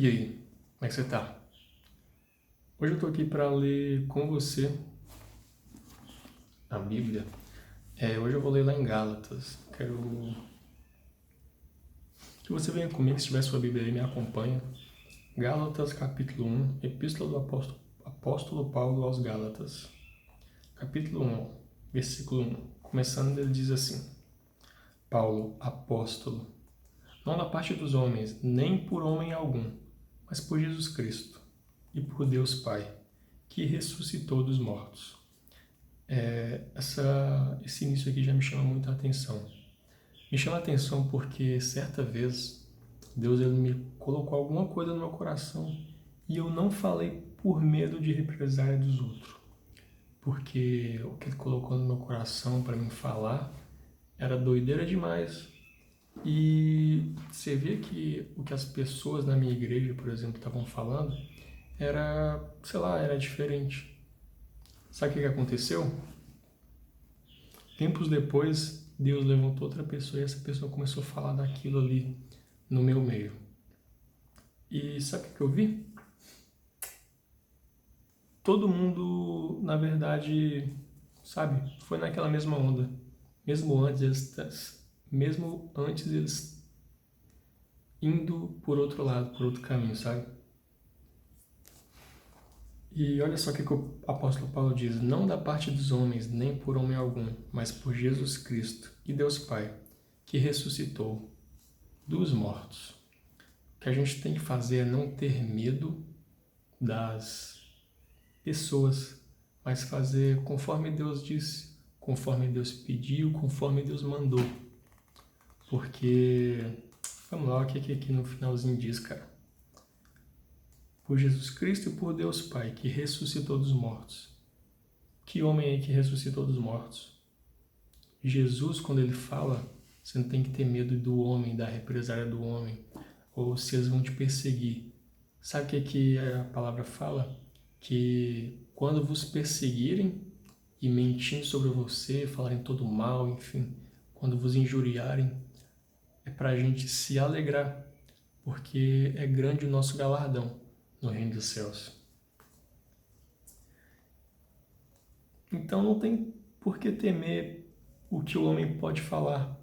E aí, como é que você tá? Hoje eu tô aqui para ler com você a Bíblia. Hoje eu vou ler lá em Gálatas. Quero que você venha comigo, se tiver sua Bíblia aí, me acompanha. Gálatas, capítulo 1, Epístola do Apóstolo Paulo aos Gálatas. Capítulo 1, versículo 1. Começando, ele diz assim: Paulo, apóstolo, não da parte dos homens, nem por homem algum, mas por Jesus Cristo e por Deus Pai, que ressuscitou dos mortos. Esse início aqui já me chama muita atenção. Me chama a atenção porque certa vez Deus ele me colocou alguma coisa no meu coração e eu não falei por medo de represália dos outros. Porque o que ele colocou no meu coração para mim falar era doideira demais. E você vê que o que as pessoas na minha igreja, por exemplo, estavam falando era, sei lá, era diferente. Sabe o que aconteceu? Tempos depois, Deus levantou outra pessoa e essa pessoa começou a falar daquilo ali no meu meio. E sabe o que eu vi? Todo mundo, na verdade, sabe, foi naquela mesma onda. Mesmo antes eles indo por outro lado, por outro caminho, sabe? E olha só o que o apóstolo Paulo diz: não da parte dos homens, nem por homem algum, mas por Jesus Cristo e Deus Pai, que ressuscitou dos mortos. O que a gente tem que fazer é não ter medo das pessoas, mas fazer conforme Deus disse, conforme Deus pediu, conforme Deus mandou. Porque, vamos lá, o que aqui no finalzinho diz, cara? Por Jesus Cristo e por Deus Pai, que ressuscitou dos mortos. Que homem aí que ressuscitou dos mortos? Jesus, quando ele fala, você não tem que ter medo do homem, da represália do homem, ou se eles vão te perseguir. Sabe o que a palavra fala? Que quando vos perseguirem e mentindo sobre você, falarem todo mal, enfim, quando vos injuriarem, é para a gente se alegrar, porque é grande o nosso galardão no reino dos céus. Então não tem por que temer o que o homem pode falar,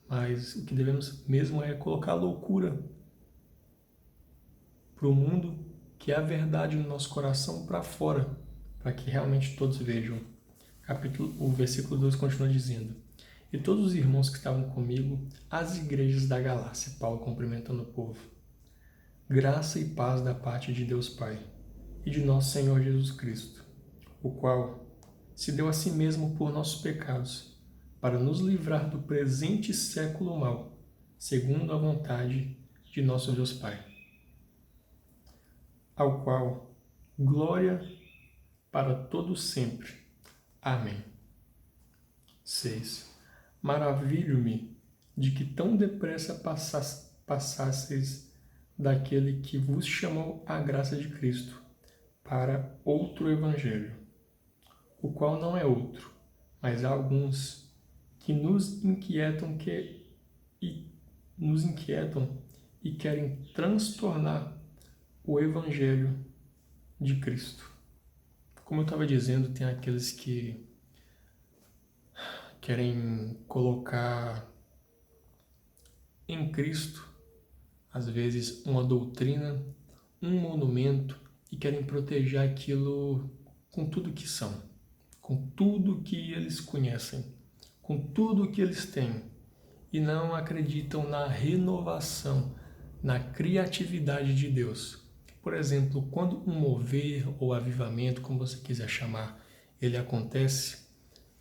mas o que devemos mesmo é colocar loucura para o mundo, que é a verdade no nosso coração, para fora, para que realmente todos vejam. O versículo 2 continua dizendo: E todos os irmãos que estavam comigo, as igrejas da Galácia, Paulo cumprimentando o povo. Graça e paz da parte de Deus Pai e de nosso Senhor Jesus Cristo, o qual se deu a si mesmo por nossos pecados, para nos livrar do presente século mau, segundo a vontade de nosso Deus Pai, ao qual glória para todos sempre. Amém. 6. Maravilho-me de que tão depressa passasseis daquele que vos chamou à graça de Cristo para outro evangelho, o qual não é outro, mas há alguns que nos inquietam e querem transtornar o evangelho de Cristo. Como eu estava dizendo, tem aqueles que querem colocar em Cristo, às vezes, uma doutrina, um monumento, e querem proteger aquilo com tudo que são, com tudo que eles conhecem, com tudo que eles têm, e não acreditam na renovação, na criatividade de Deus. Por exemplo, quando um mover ou avivamento, como você quiser chamar, ele acontece,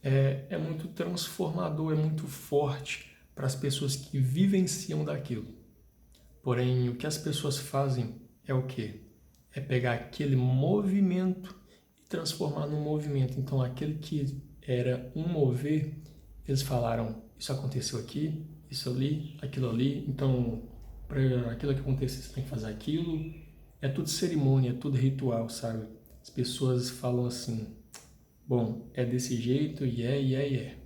é muito transformador, é muito forte para as pessoas que vivenciam daquilo. Porém, o que as pessoas fazem é o quê? É pegar aquele movimento e transformar num movimento. Então, aquele que era um mover, eles falaram, isso aconteceu aqui, isso ali, aquilo ali, então, para aquilo que acontecer, você tem que fazer aquilo. É tudo cerimônia, é tudo ritual, sabe? As pessoas falam assim, bom, é desse jeito e é.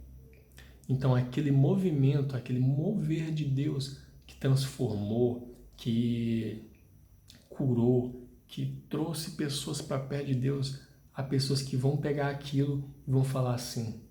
Então, aquele movimento, aquele mover de Deus que transformou, que curou, que trouxe pessoas para perto de Deus, há pessoas que vão pegar aquilo e vão falar assim: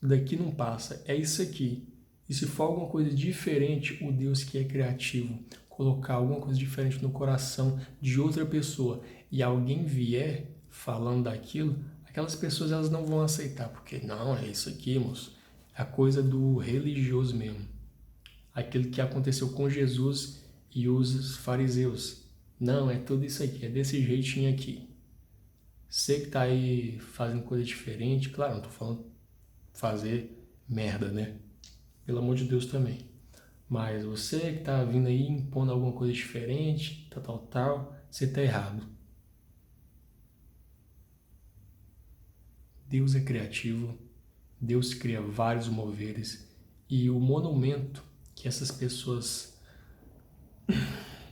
daqui não passa, é isso aqui. E se for alguma coisa diferente, o Deus que é criativo, colocar alguma coisa diferente no coração de outra pessoa e alguém vier falando daquilo, aquelas pessoas elas não vão aceitar, porque não, é isso aqui, moço. É a coisa do religioso mesmo. Aquilo que aconteceu com Jesus e os fariseus. Não, é tudo isso aqui, é desse jeitinho aqui. Você que tá aí fazendo coisa diferente, claro, não tô falando fazer merda, né? Pelo amor de Deus também. Mas você que tá vindo aí impondo alguma coisa diferente, tal, você tá errado. Deus é criativo, Deus cria vários moveres e o monumento que essas pessoas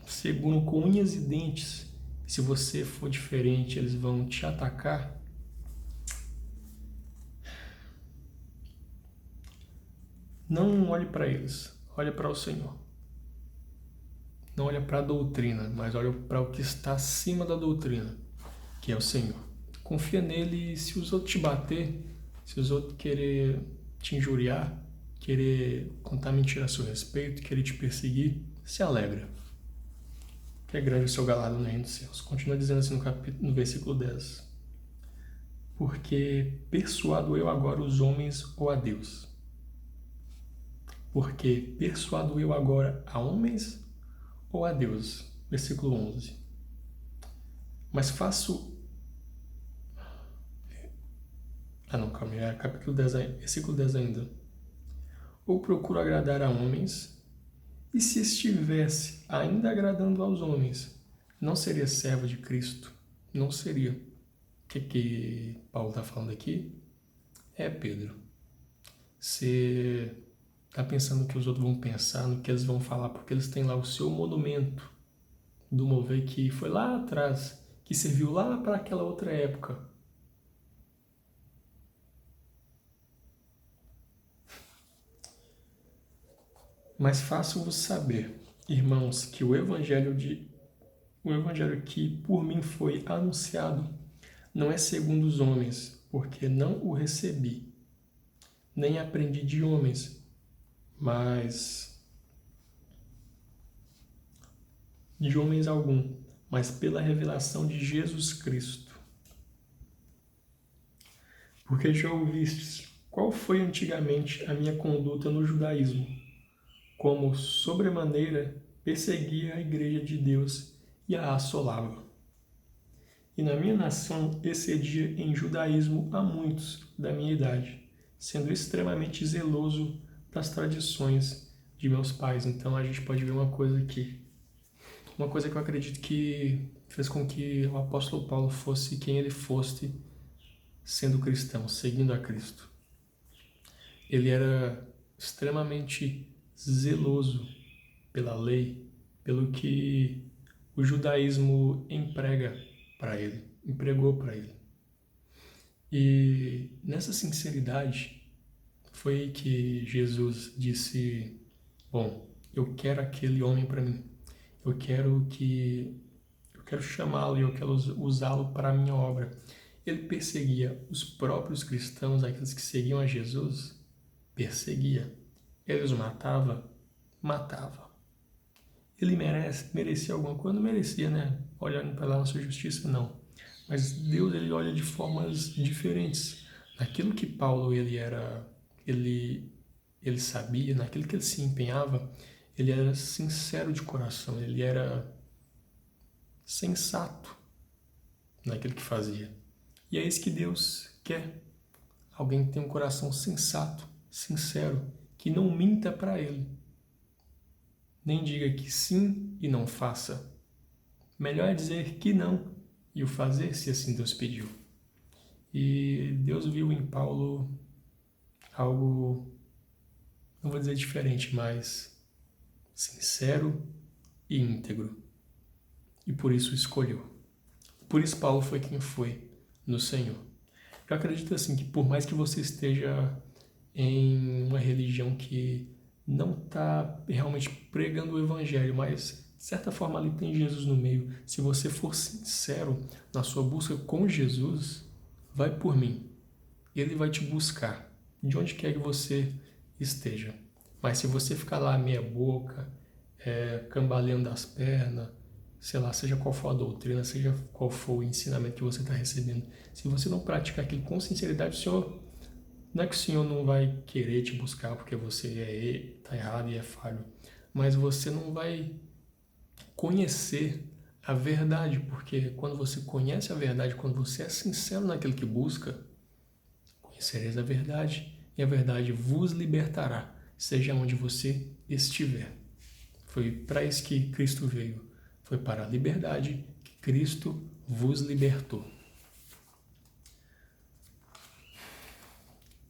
seguram com unhas e dentes, se você for diferente, eles vão te atacar. Não olhe para eles, olhe para o Senhor. Não olhe para a doutrina, mas olhe para o que está acima da doutrina, que é o Senhor. Confia nele e se os outros te bater, se os outros querer te injuriar, querer contar mentira a seu respeito, querer te perseguir, se alegra. Que é grande o seu galardo no reino dos céus. Continua dizendo assim no versículo 10. Porque persuado eu agora os homens ou a Deus? Porque persuado eu agora a homens ou a Deus? Versículo 11. Mas faço... calma, é capítulo 10, versículo 10 ainda. Ou procuro agradar a homens, e se estivesse ainda agradando aos homens, não seria servo de Cristo? Não seria. O que Paulo está falando aqui? Pedro, você está pensando no que os outros vão pensar, no que eles vão falar, porque eles têm lá o seu monumento do mover que foi lá atrás, que serviu lá para aquela outra época. Mas faço-vos saber, irmãos, que o evangelho que por mim foi anunciado não é segundo os homens, porque não o recebi, nem aprendi de homens, mas de homens algum, mas pela revelação de Jesus Cristo. Porque já ouvistes qual foi antigamente a minha conduta no judaísmo, como sobremaneira perseguia a igreja de Deus e a assolava. E na minha nação excedia em judaísmo a muitos da minha idade, sendo extremamente zeloso das tradições de meus pais. Então a gente pode ver uma coisa aqui. Uma coisa que eu acredito que fez com que o apóstolo Paulo fosse quem ele fosse sendo cristão, seguindo a Cristo. Ele era extremamente zeloso pela lei, pelo que o judaísmo empregou para ele. E nessa sinceridade foi aí que Jesus disse: bom, eu quero aquele homem para mim. Eu quero chamá-lo e eu quero usá-lo para a minha obra. Ele perseguia os próprios cristãos, aqueles que seguiam a Jesus, perseguia. Ele os matava. Ele merecia alguma coisa? Não merecia, né? Olhando para lá na sua justiça, não. Mas Deus, ele olha de formas diferentes. Naquilo que Paulo, ele sabia, naquilo que ele se empenhava, ele era sincero de coração, ele era sensato naquilo que fazia. E é isso que Deus quer. Alguém que tem um coração sensato, sincero, que não minta para ele. Nem diga que sim e não faça. Melhor é dizer que não e o fazer se assim Deus pediu. E Deus viu em Paulo algo, não vou dizer diferente, mas sincero e íntegro. E por isso escolheu. Por isso Paulo foi quem foi no Senhor. Eu acredito assim que por mais que você esteja em uma religião que não está realmente pregando o evangelho, mas De certa forma, ali tem Jesus no meio. Se você for sincero na sua busca com Jesus, vai por mim. Ele vai te buscar, de onde quer que você esteja. Mas se você ficar lá meia boca, cambaleando as pernas, sei lá, seja qual for a doutrina, seja qual for o ensinamento que você está recebendo, se você não praticar aquilo com sinceridade, o Senhor, não é que o Senhor não vai querer te buscar porque você está errado e é falho, mas você não vai conhecer a verdade, porque quando você conhece a verdade, quando você é sincero naquilo que busca, conhecereis a verdade e a verdade vos libertará, seja onde você estiver. Foi para isso que Cristo veio. Foi para a liberdade que Cristo vos libertou.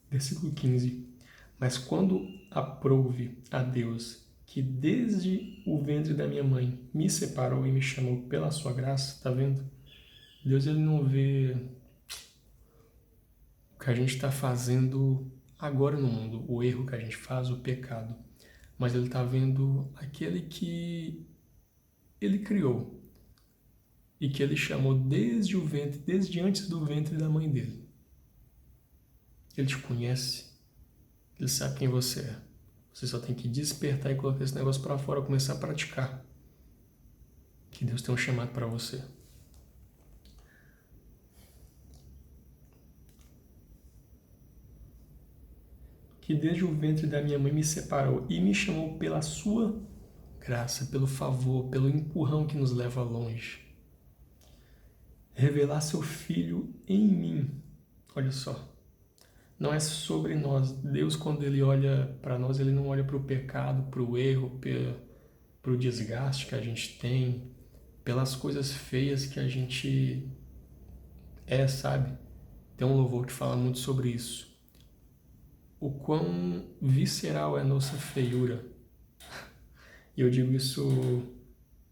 Versículo 15. Mas quando aprouve a Deus, que desde o ventre da minha mãe me separou e me chamou pela sua graça, tá vendo? Deus, ele não vê o que a gente está fazendo agora no mundo, o erro que a gente faz, o pecado. Mas ele está vendo aquele que ele criou e que ele chamou desde o ventre, desde antes do ventre da mãe dele. Ele te conhece, ele sabe quem você é. Você só tem que despertar e colocar esse negócio para fora, começar a praticar. Que Deus tem um chamado para você. Que desde o ventre da minha mãe me separou e me chamou pela sua graça, pelo favor, pelo empurrão que nos leva longe. Revelar seu Filho em mim. Olha só. Não é sobre nós. Deus, quando Ele olha para nós, Ele não olha para o pecado, para o erro, para o desgaste que a gente tem, pelas coisas feias que a gente sabe? Tem um louvor que fala muito sobre isso. O quão visceral é a nossa feiura. E eu digo isso,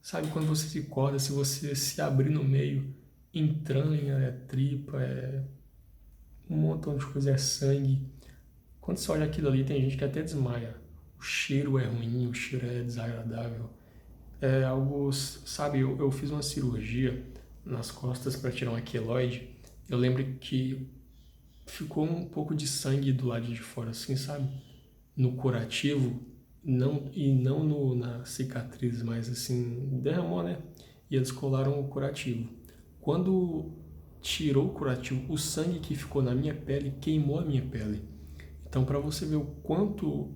sabe, quando você se corda, se você se abrir no meio, entranha, é tripa, é um montão de coisa, é sangue. Quando você olha aquilo ali, tem gente que até desmaia. O cheiro é ruim, o cheiro é desagradável. É algo, sabe, eu fiz uma cirurgia nas costas para tirar um queloide. Eu lembro que ficou um pouco de sangue do lado de fora, assim, sabe? No curativo, não na cicatriz, mas assim, derramou, né? E eles colaram o curativo. Quando tirou o curativo, o sangue que ficou na minha pele queimou a minha pele. Então, para você ver o quanto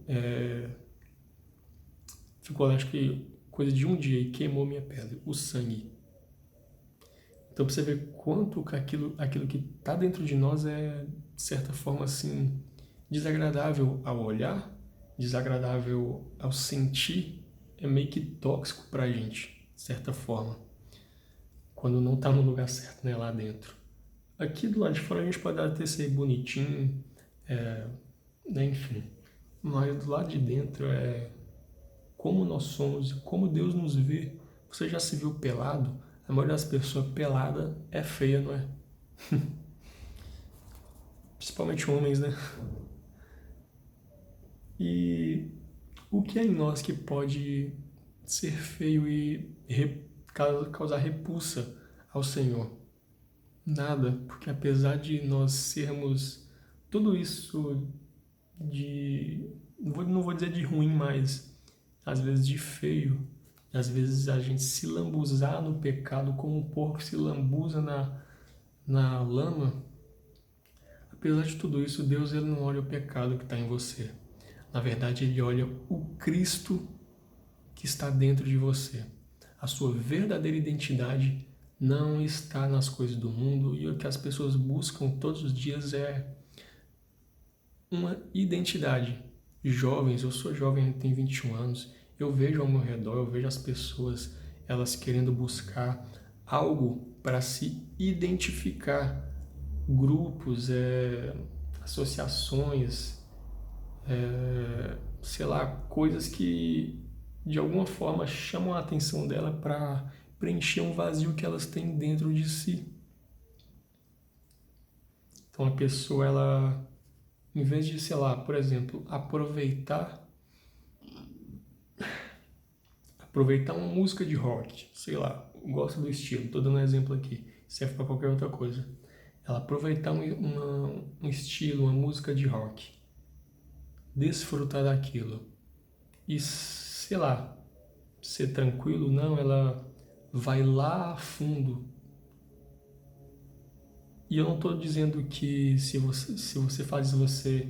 ficou, acho que coisa de um dia e queimou minha pele, o sangue. Então, para você ver quanto que aquilo que está dentro de nós é, de certa forma, assim, desagradável ao olhar, desagradável ao sentir, é meio que tóxico para a gente, de certa forma, quando não está no lugar certo, né, lá dentro. Aqui do lado de fora a gente pode até ser bonitinho, né, enfim, mas do lado de dentro é como nós somos e como Deus nos vê. Você já se viu pelado? A maioria das pessoas pelada é feia, não é? Principalmente homens, né? E o que é em nós que pode ser feio e causar repulsa ao Senhor? Nada, porque apesar de nós sermos tudo isso não vou dizer de ruim, mas às vezes de feio, às vezes a gente se lambuzar no pecado como um porco se lambuza na lama. Apesar de tudo isso, Deus, ele não olha o pecado que está em você. Na verdade, ele olha o Cristo que está dentro de você. A sua verdadeira identidade não está nas coisas do mundo, e o que as pessoas buscam todos os dias é uma identidade. Jovens, eu sou jovem, tenho 21 anos, eu vejo ao meu redor, eu vejo as pessoas, elas querendo buscar algo para se identificar. Grupos, associações, sei lá, coisas que de alguma forma chamam a atenção dela para preencher um vazio que elas têm dentro de si. Então a pessoa, ela, em vez de, sei lá, por exemplo, aproveitar aproveitar uma música de rock, sei lá, gosta do estilo, tô dando um exemplo aqui, serve para qualquer outra coisa. Ela aproveitar um estilo, uma música de rock, desfrutar daquilo e, sei lá, ser tranquilo, não, ela vai lá a fundo. E eu não estou dizendo que se você faz isso, você,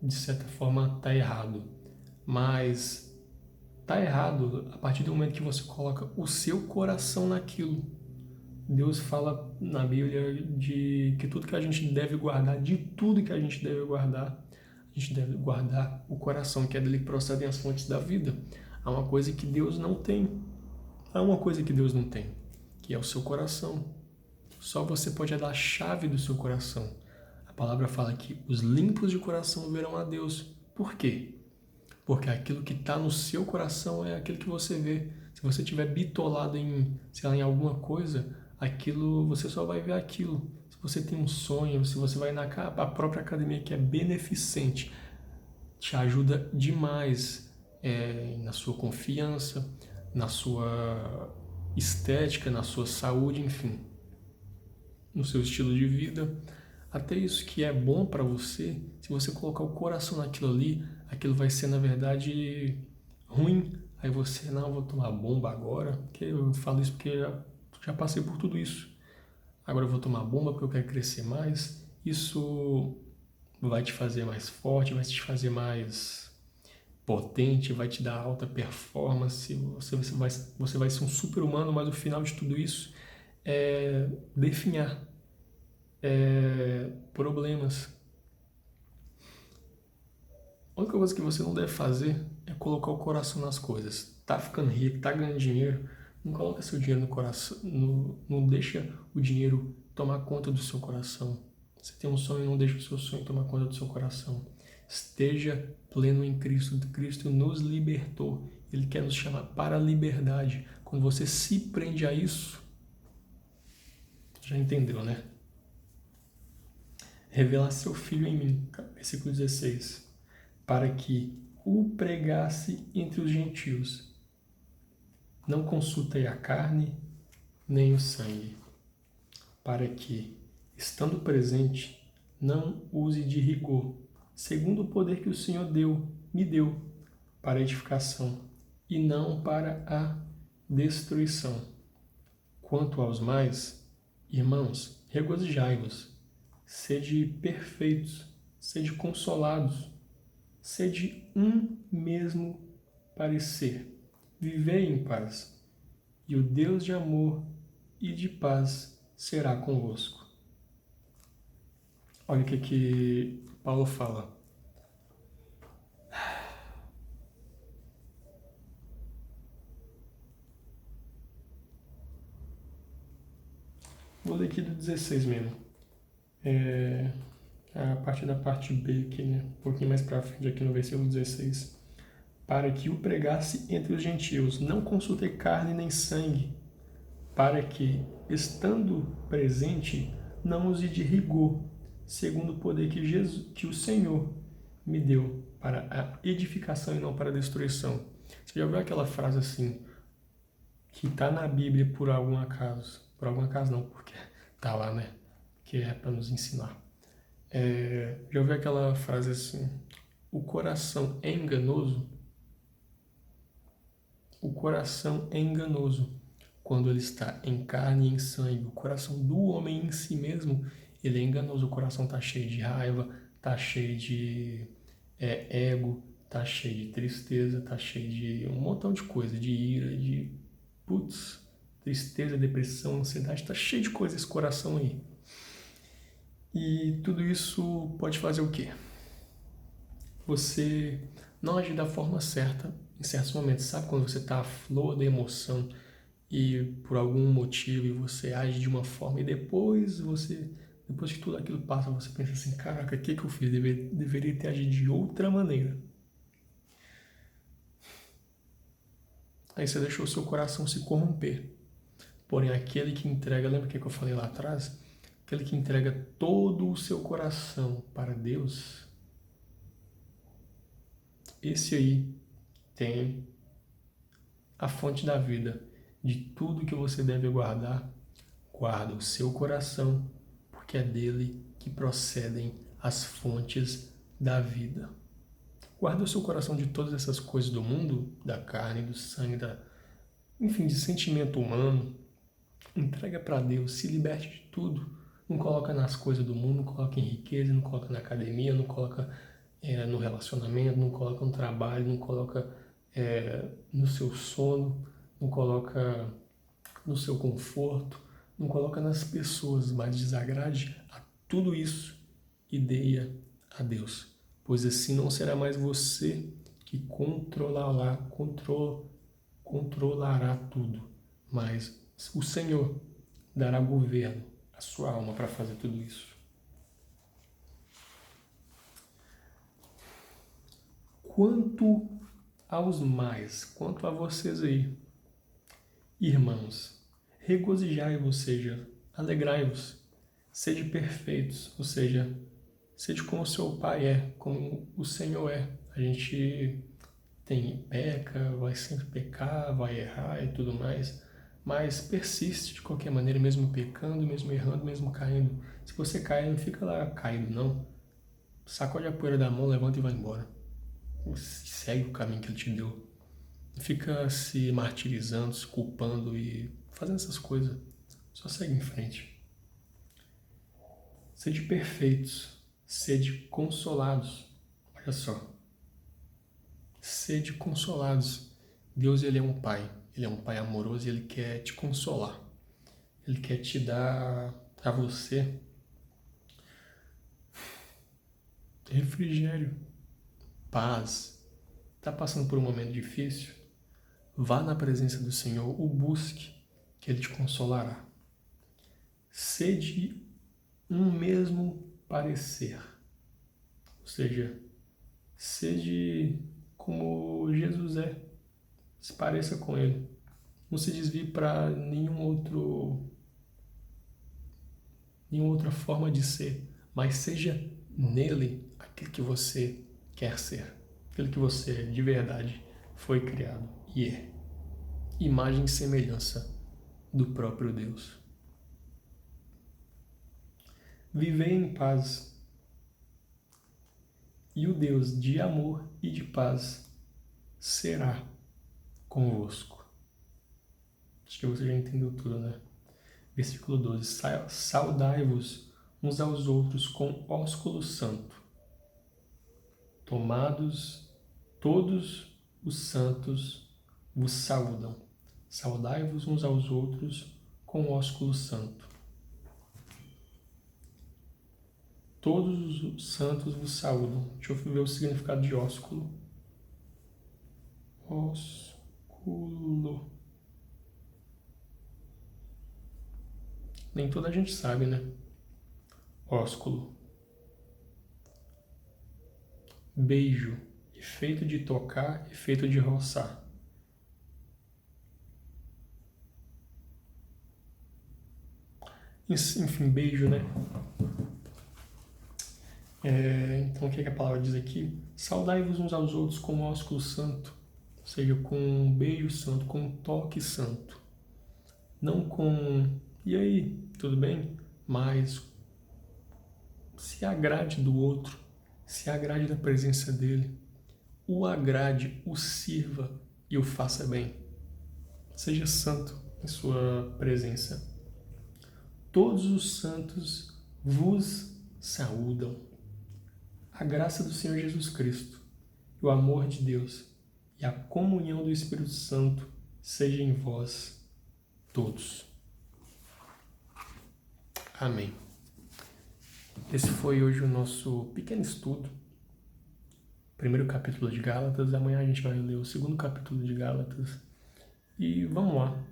de certa forma, está errado. Mas está errado a partir do momento que você coloca o seu coração naquilo. Deus fala na Bíblia de que tudo que a gente deve guardar, de tudo que a gente deve guardar o coração, que é dele que procedem as fontes da vida. Há uma coisa que Deus não tem. Há uma coisa que Deus não tem, que é o seu coração. Só você pode dar a chave do seu coração. A palavra fala que os limpos de coração verão a Deus. Por quê? Porque aquilo que está no seu coração é aquilo que você vê. Se você estiver bitolado em, sei lá, em alguma coisa, aquilo, você só vai ver aquilo. Se você tem um sonho, se você vai na própria academia que é beneficente, te ajuda demais na sua confiança, na sua estética, na sua saúde, enfim, no seu estilo de vida. Até isso que é bom para você, se você colocar o coração naquilo ali, aquilo vai ser, na verdade, ruim. Aí você, não, vou tomar bomba agora, porque eu falo isso porque já passei por tudo isso. Agora eu vou tomar bomba porque eu quero crescer mais. Isso vai te fazer mais forte, vai te fazer mais potente, vai te dar alta performance, você vai ser um super-humano, mas o final de tudo isso é definhar, problemas. A única coisa que você não deve fazer é colocar o coração nas coisas. Tá ficando rico, tá ganhando dinheiro, não coloca seu dinheiro no coração, não deixa o dinheiro tomar conta do seu coração. Você tem um sonho, não deixa o seu sonho tomar conta do seu coração. Esteja pleno em Cristo. Cristo nos libertou. Ele quer nos chamar para a liberdade. Quando você se prende a isso, já entendeu, né? Revelar seu Filho em mim, versículo 16, para que o pregasse entre os gentios. Não consultei a carne, nem o sangue, para que, estando presente, não use de rigor, segundo o poder que o Senhor me deu, para a edificação, e não para a destruição. Quanto aos mais, irmãos, regozijai-vos, sede perfeitos, sede consolados, sede um mesmo parecer, vivei em paz, e o Deus de amor e de paz será convosco. Olha o que Paulo fala. Vou ler aqui do 16 mesmo. A partir da parte B aqui, né? Um pouquinho mais para frente aqui no versículo 16. Para que o pregasse entre os gentios, não consultei carne nem sangue, para que, estando presente, não use de rigor, segundo o poder que o Senhor me deu, para a edificação e não para a destruição. Você já ouviu aquela frase assim, que está na Bíblia por algum acaso? Por algum acaso não, porque está lá, né? Que é para nos ensinar. Já ouviu aquela frase assim, o coração é enganoso? O coração é enganoso quando ele está em carne e em sangue. O coração do homem em si mesmo, ele é enganoso. O coração está cheio de raiva, está cheio de ego, está cheio de tristeza, está cheio de um montão de coisa, de ira, de tristeza, depressão, ansiedade, está cheio de coisa esse coração aí. E tudo isso pode fazer o quê? Você não agir da forma certa em certos momentos. Sabe quando você está à flor da emoção e por algum motivo você age de uma forma e depois que tudo aquilo passa, você pensa assim, caraca, o que eu fiz? Deveria ter agido de outra maneira. Aí você deixou o seu coração se corromper. Porém, aquele que entrega, lembra o que eu falei lá atrás? Aquele que entrega todo o seu coração para Deus, esse aí tem a fonte da vida. De tudo que você deve guardar, guarda o seu coração, porque é dele que procedem as fontes da vida. Guarda o seu coração de todas essas coisas do mundo, da carne, do sangue, enfim, de sentimento humano. Entrega para Deus, se liberte de tudo. Não coloca nas coisas do mundo, não coloca em riqueza, não coloca na academia, não coloca no relacionamento, não coloca no trabalho, não coloca no seu sono, não coloca no seu conforto, não coloca nas pessoas, mas desagrade a tudo isso e dê a Deus. Pois assim não será mais você que controlará tudo, mas o Senhor dará governo à sua alma para fazer tudo isso. Quanto aos mais, quanto a vocês aí, irmãos, regozijai-vos, ou seja, alegrai-vos, sede perfeitos, ou seja, sede como o seu Pai é, como o Senhor é. A gente peca, vai sempre pecar, vai errar e tudo mais, mas persiste de qualquer maneira, mesmo pecando, mesmo errando, mesmo caindo. Se você cair, não fica lá caído, não. Sacode a poeira da mão, levanta e vai embora. Segue o caminho que ele te deu. Não fica se martirizando, se culpando e fazendo essas coisas. Só segue em frente. Sede perfeitos, sede consolados. Olha só. Sede consolados. Deus, ele é um pai. Ele é um pai amoroso e ele quer te consolar. Ele quer te dar a você refrigério, paz. Está passando por um momento difícil? Vá na presença do Senhor, o busque, que ele te consolará. Sede um mesmo parecer. Ou seja, sede como Jesus é. Se pareça com ele. Não se desvie para nenhuma outra forma de ser, mas seja nele aquilo que você quer ser, aquilo que você de verdade foi criado e é. Imagem e semelhança do próprio Deus. Vivei em paz, e o Deus de amor e de paz será convosco. Acho que você já entendeu tudo, né? Versículo 12. Saudai-vos uns aos outros com ósculo santo. Tomados, todos os santos vos saúdam. Saudai-vos uns aos outros com ósculo santo. Todos os santos vos saúdam. Deixa eu ver o significado de ósculo. Ósculo. Nem toda a gente sabe, né? Ósculo. Beijo. Efeito de tocar, efeito de roçar. Enfim, beijo, né? Então, o que a palavra diz aqui? Saudai-vos uns aos outros com o ósculo santo, ou seja, com um beijo santo, com um toque santo. Não com, e aí, tudo bem? Mas se agrade do outro, se agrade da presença dele, o agrade, o sirva e o faça bem. Seja santo em sua presença. Todos os santos vos saúdam. A graça do Senhor Jesus Cristo, o amor de Deus e a comunhão do Espírito Santo seja em vós todos. Amém. Esse foi hoje o nosso pequeno estudo. Primeiro capítulo de Gálatas. Amanhã a gente vai ler o segundo capítulo de Gálatas. E vamos lá.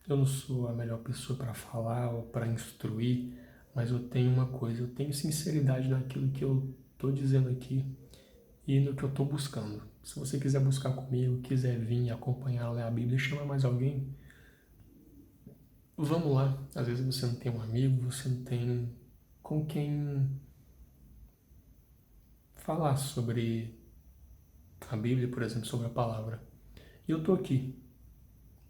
Eu não sou a melhor pessoa para falar ou para instruir, mas eu tenho uma coisa. Eu tenho sinceridade naquilo que eu estou dizendo aqui e no que eu estou buscando. Se você quiser buscar comigo, quiser vir acompanhar, ler a Bíblia, chamar mais alguém, vamos lá. Às vezes você não tem um amigo, você não tem com quem falar sobre a Bíblia, por exemplo, sobre a palavra. E eu tô aqui.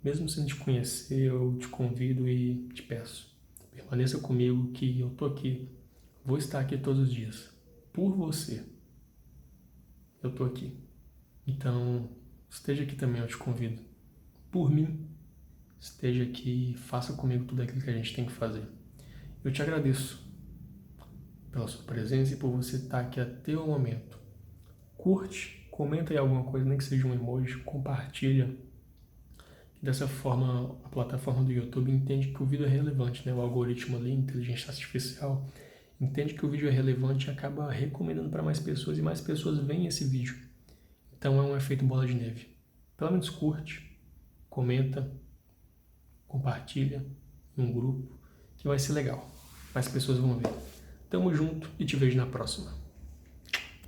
Mesmo sem te conhecer, eu te convido e te peço. Permaneça comigo que eu tô aqui. Vou estar aqui todos os dias. Por você. Eu tô aqui. Então, esteja aqui também, eu te convido. Por mim, esteja aqui e faça comigo tudo aquilo que a gente tem que fazer. Eu te agradeço pela sua presença e por você estar aqui até o momento. Curte, comenta aí alguma coisa, nem que seja um emoji, compartilha. Dessa forma, a plataforma do YouTube entende que o vídeo é relevante, né? O algoritmo ali, inteligência artificial, entende que o vídeo é relevante e acaba recomendando para mais pessoas e mais pessoas veem esse vídeo. Então é um efeito bola de neve. Pelo menos curte, comenta, compartilha em um grupo, que vai ser legal. Mais pessoas vão ver. Tamo junto e te vejo na próxima.